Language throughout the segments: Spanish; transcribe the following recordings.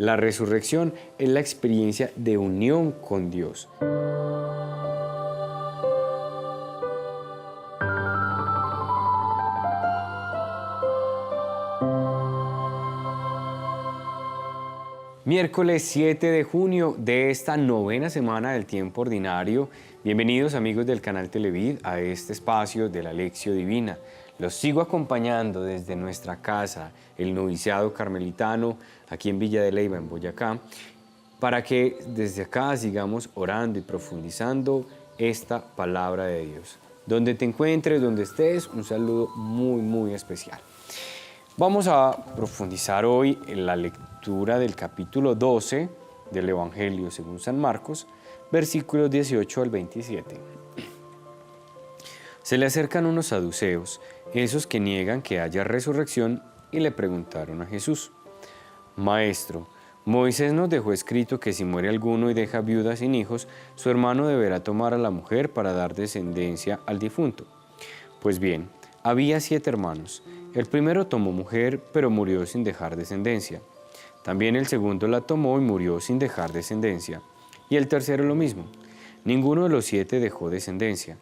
La resurrección es la experiencia de unión con Dios. Miércoles 7 de junio de esta novena semana del tiempo ordinario. Bienvenidos amigos del canal Televid a este espacio de la Lección Divina. Los sigo acompañando desde nuestra casa, el noviciado carmelitano, aquí en Villa de Leyva, en Boyacá, para que desde acá sigamos orando y profundizando esta palabra de Dios. Donde te encuentres, donde estés, un saludo muy especial. Vamos a profundizar hoy en la lectura del capítulo 12 del Evangelio según San Marcos, versículos 18 al 27. Se le acercan unos saduceos, esos que niegan que haya resurrección, y le preguntaron a Jesús: Maestro, Moisés nos dejó escrito que si muere alguno y deja viuda sin hijos, su hermano deberá tomar a la mujer para dar descendencia al difunto. Pues bien, había 7 hermanos. El primero tomó mujer, pero murió sin dejar descendencia. También el segundo la tomó y murió sin dejar descendencia. Y el tercero lo mismo. Ninguno de los 7 dejó descendencia.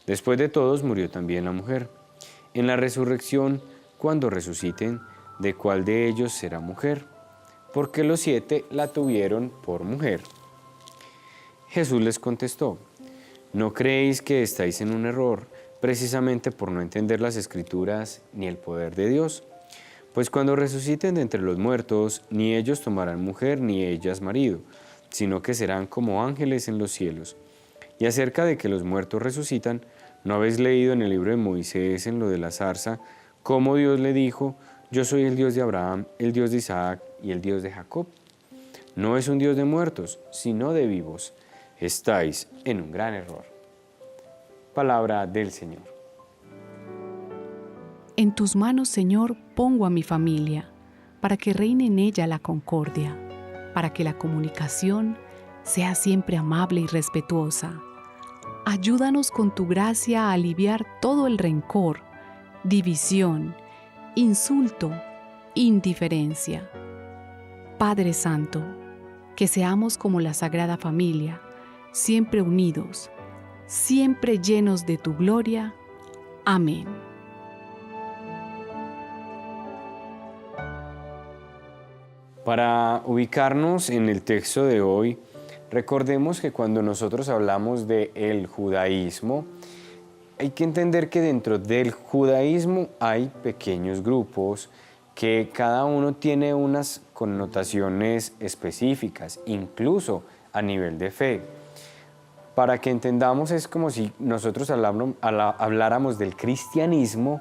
Después de todos murió también la mujer. En la resurrección, cuando resuciten, ¿de cuál de ellos será mujer? Porque los 7 la tuvieron por mujer. Jesús les contestó: ¿No creéis que estáis en un error, precisamente por no entender las Escrituras ni el poder de Dios? Pues cuando resuciten de entre los muertos, ni ellos tomarán mujer ni ellas marido, sino que serán como ángeles en los cielos. Y acerca de que los muertos resucitan, ¿no habéis leído en el libro de Moisés, en lo de la zarza, cómo Dios le dijo: Yo soy el Dios de Abraham, el Dios de Isaac y el Dios de Jacob? No es un Dios de muertos, sino de vivos. Estáis en un gran error. Palabra del Señor. En tus manos, Señor, pongo a mi familia, para que reine en ella la concordia, para que la comunicación sea siempre amable y respetuosa. Ayúdanos con tu gracia a aliviar todo el rencor, división, insulto, indiferencia. Padre Santo, que seamos como la Sagrada Familia, siempre unidos, siempre llenos de tu gloria. Amén. Para ubicarnos en el texto de hoy, recordemos que cuando nosotros hablamos del judaísmo, hay que entender que dentro del judaísmo hay pequeños grupos que cada uno tiene unas connotaciones específicas, incluso a nivel de fe. Para que entendamos, es como si nosotros habláramos del cristianismo.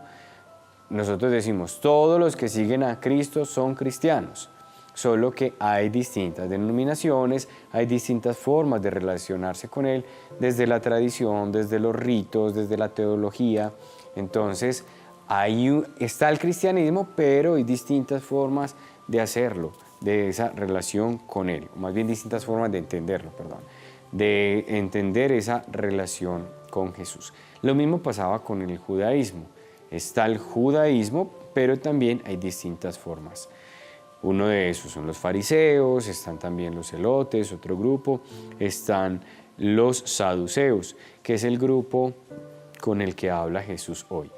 Nosotros decimos, todos los que siguen a Cristo son cristianos, solo que hay distintas denominaciones, hay distintas formas de relacionarse con Él, desde la tradición, desde los ritos, desde la teología. Entonces, ahí está el cristianismo, pero hay distintas formas de hacerlo, de esa relación con Él, o más bien distintas formas de entenderlo, de entender esa relación con Jesús. Lo mismo pasaba con el judaísmo. Está el judaísmo, pero también hay distintas formas. Uno de esos son los fariseos, están también los celotes, otro grupo, están los saduceos, que es el grupo con el que habla Jesús hoy.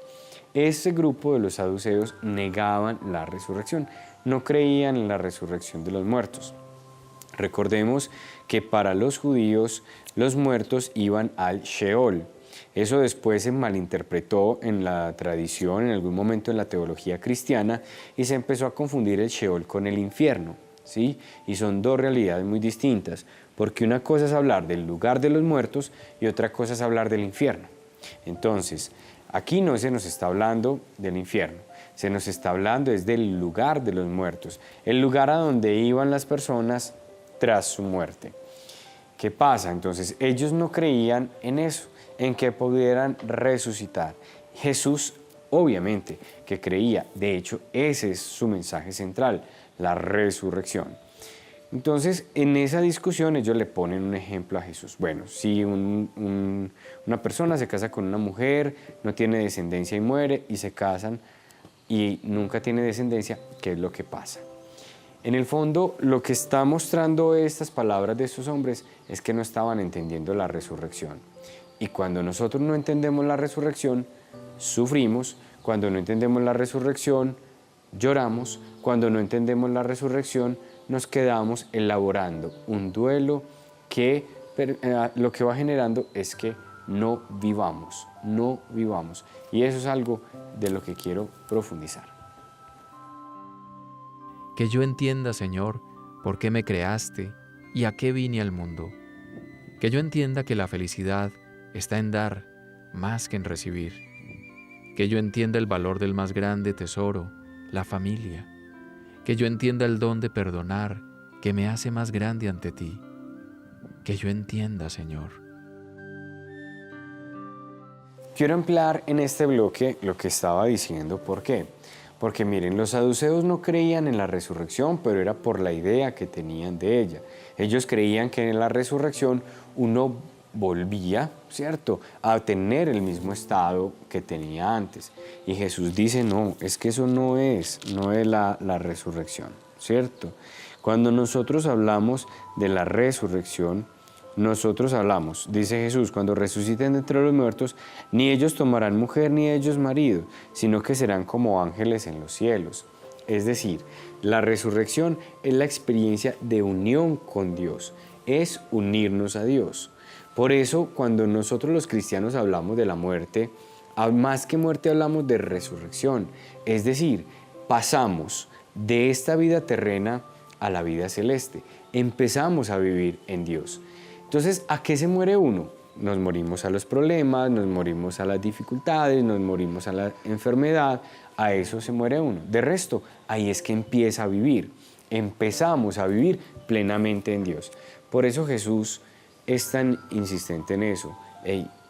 Ese grupo de los saduceos negaban la resurrección, no creían en la resurrección de los muertos. Recordemos que para los judíos los muertos iban al Sheol. Eso después se malinterpretó en la tradición, en algún momento en la teología cristiana, y se empezó a confundir el Sheol con el infierno, ¿sí? Y son dos realidades muy distintas, porque una cosa es hablar del lugar de los muertos y otra cosa es hablar del infierno. Entonces, aquí no se nos está hablando del infierno, se nos está hablando es del lugar de los muertos, el lugar a donde iban las personas tras su muerte. ¿Qué pasa? Entonces, ellos no creían en eso, en que pudieran resucitar. Jesús, obviamente, que creía. De hecho, ese es su mensaje central, la resurrección. Entonces, en esa discusión ellos le ponen un ejemplo a Jesús. Bueno, si una persona se casa con una mujer, no tiene descendencia y muere, y se casan y nunca tiene descendencia, ¿qué es lo que pasa? En el fondo, lo que está mostrando estas palabras de estos hombres es que no estaban entendiendo la resurrección. Y cuando nosotros no entendemos la resurrección, sufrimos. Cuando no entendemos la resurrección, lloramos. Cuando no entendemos la resurrección, nos quedamos elaborando un duelo que lo que va generando es que no vivamos. Y eso es algo de lo que quiero profundizar. Que yo entienda, Señor, por qué me creaste y a qué vine al mundo. Que yo entienda que la felicidad está en dar más que en recibir. Que yo entienda el valor del más grande tesoro, la familia. Que yo entienda el don de perdonar que me hace más grande ante ti. Que yo entienda, Señor. Quiero emplear en este bloque lo que estaba diciendo. ¿Por qué? Porque miren, los saduceos no creían en la resurrección, pero era por la idea que tenían de ella. Ellos creían que en la resurrección uno volvía, ¿cierto?, a tener el mismo estado que tenía antes. Y Jesús dice, no, es que eso no es la resurrección, ¿cierto? Cuando nosotros hablamos de la resurrección, nosotros hablamos, dice Jesús, cuando resuciten de entre los muertos, ni ellos tomarán mujer ni ellos marido, sino que serán como ángeles en los cielos. Es decir, la resurrección es la experiencia de unión con Dios, es unirnos a Dios. Por eso, cuando nosotros los cristianos hablamos de la muerte, más que muerte hablamos de resurrección. Es decir, pasamos de esta vida terrena a la vida celeste. Empezamos a vivir en Dios. Entonces, ¿a qué se muere uno? Nos morimos a los problemas, nos morimos a las dificultades, nos morimos a la enfermedad, a eso se muere uno. De resto, ahí es que empieza a vivir. Empezamos a vivir plenamente en Dios. Por eso Jesús es tan insistente en eso.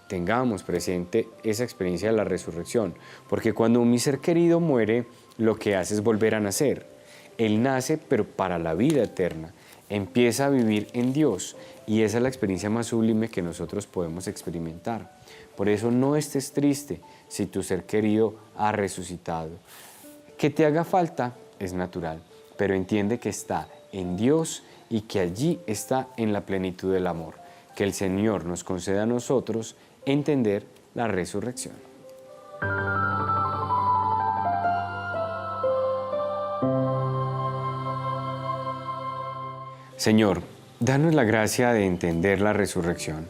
Tengamos presente esa experiencia de la resurrección, porque cuando mi ser querido muere, lo que hace es volver a nacer. Él nace, pero para la vida eterna. Empieza a vivir en Dios y esa es la experiencia más sublime que nosotros podemos experimentar. Por eso no estés triste si tu ser querido ha resucitado. Que te haga falta es natural, pero entiende que está en Dios y que allí está en la plenitud del amor. Que el Señor nos conceda a nosotros entender la resurrección. Señor, danos la gracia de entender la resurrección.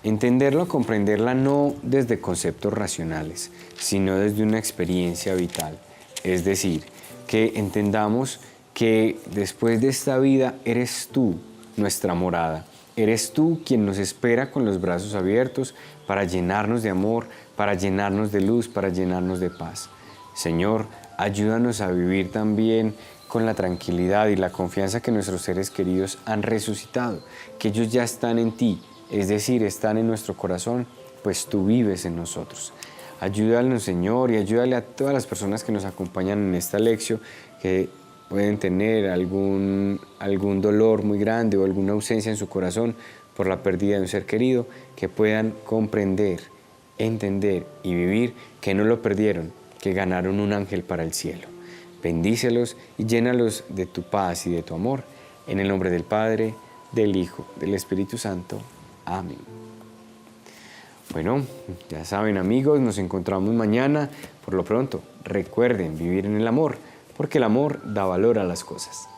Entenderlo, comprenderla no desde conceptos racionales, sino desde una experiencia vital. Es decir, que entendamos que después de esta vida eres tú nuestra morada. Eres tú quien nos espera con los brazos abiertos para llenarnos de amor, para llenarnos de luz, para llenarnos de paz. Señor, ayúdanos a vivir también con la tranquilidad y la confianza que nuestros seres queridos han resucitado, que ellos ya están en ti, es decir, están en nuestro corazón, pues tú vives en nosotros. Ayúdanos, Señor, y ayúdale a todas las personas que nos acompañan en esta lección, que pueden tener algún dolor muy grande o alguna ausencia en su corazón por la pérdida de un ser querido, que puedan comprender, entender y vivir que no lo perdieron, que ganaron un ángel para el cielo. Bendícelos y llénalos de tu paz y de tu amor. En el nombre del Padre, del Hijo, del Espíritu Santo. Amén. Bueno, ya saben, amigos, nos encontramos mañana. Por lo pronto, recuerden vivir en el amor, porque el amor da valor a las cosas.